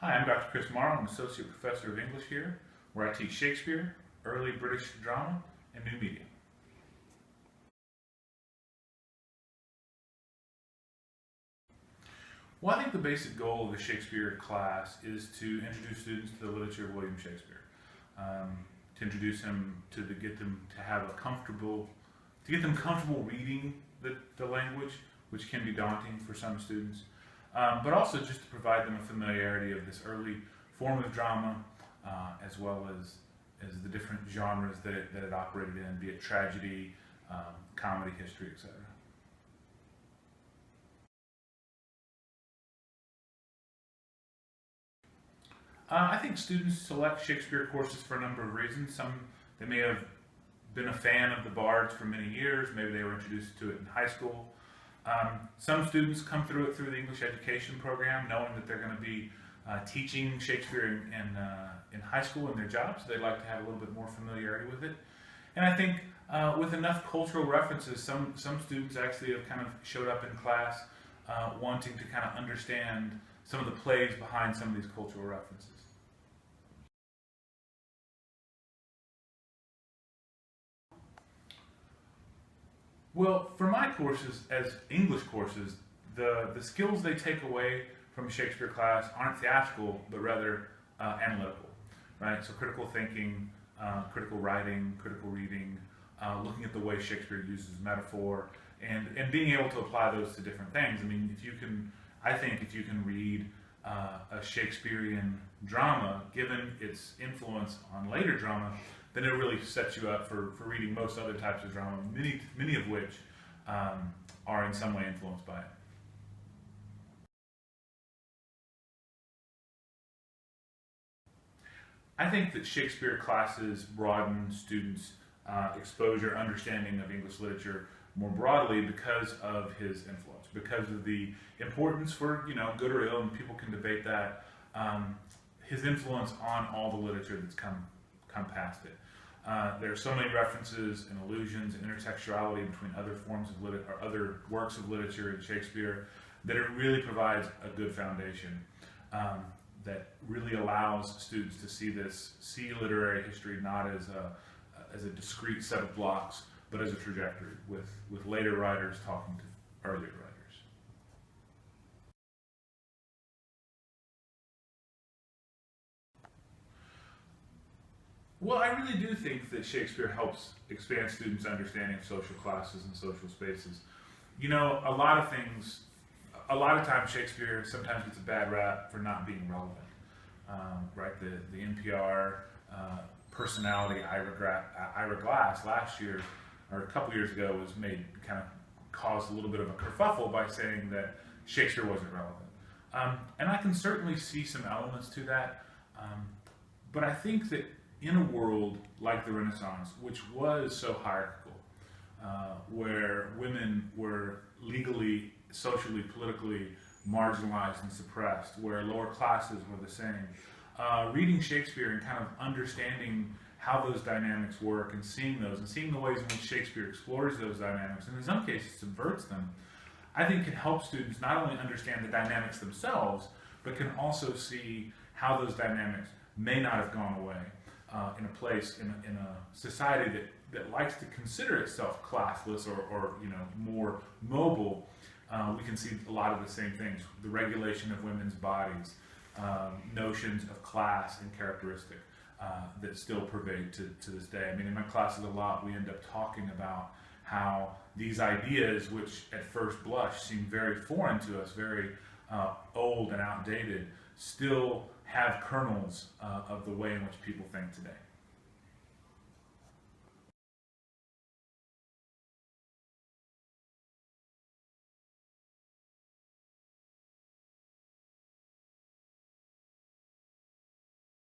Hi, I'm Dr. Chris Morrow. I'm Associate Professor of English here, where I teach Shakespeare, early British drama, and new media. Well, I think the basic goal of a Shakespeare class is to introduce students to the literature of William Shakespeare, to introduce him, get them to have a comfortable, to get them comfortable reading the language, which can be daunting for some students, but also just to provide them a familiarity of this early form of drama, as well as the different genres that it operated in, be it tragedy, comedy, history, etc. I think students select Shakespeare courses for a number of reasons. Some, they may have been a fan of the bards for many years. Maybe they were introduced to it in high school. Some students come through it through the English education program, knowing that they're going to be teaching Shakespeare in high school in their jobs. So they like to have a little bit more familiarity with it. And I think with enough cultural references, some students actually have kind of showed up in class wanting to kind of understand some of the plays behind some of these cultural references. Well, for my courses, as English courses, the skills they take away from a Shakespeare class aren't theatrical, but rather analytical, right? So critical thinking, critical writing, critical reading, looking at the way Shakespeare uses metaphor, and being able to apply those to different things. I mean, I think if you can read a Shakespearean drama, given its influence on later drama, then it really sets you up for reading most other types of drama, many of which are in some way influenced by it. I think that Shakespeare classes broaden students' exposure, understanding of English literature more broadly because of his influence, because of the importance for, good or ill, and people can debate that, his influence on all the literature that's come past it. There are so many references and allusions and intertextuality between other forms of literature or other works of literature in Shakespeare that it really provides a good foundation that really allows students to see literary history not as a discrete set of blocks, but as a trajectory with later writers talking to earlier writers. Well, I really do think that Shakespeare helps expand students' understanding of social classes and social spaces. A lot of times Shakespeare sometimes gets a bad rap for not being relevant. Right, the NPR personality Ira Glass last year, or a couple years ago, kind of caused a little bit of a kerfuffle by saying that Shakespeare wasn't relevant. And I can certainly see some elements to that, but I think that in a world like the Renaissance, which was so hierarchical, where women were legally, socially, politically marginalized and suppressed, where lower classes were the same, reading Shakespeare and kind of understanding how those dynamics work and seeing the ways in which Shakespeare explores those dynamics and in some cases subverts them, I think can help students not only understand the dynamics themselves, but can also see how those dynamics may not have gone away in a place, in a society that likes to consider itself classless or more mobile. We can see a lot of the same things: the regulation of women's bodies, notions of class and characteristic that still pervade to this day. I mean, in my classes a lot, we end up talking about how these ideas, which at first blush seem very foreign to us, very old and outdated, still have kernels of the way in which people think today.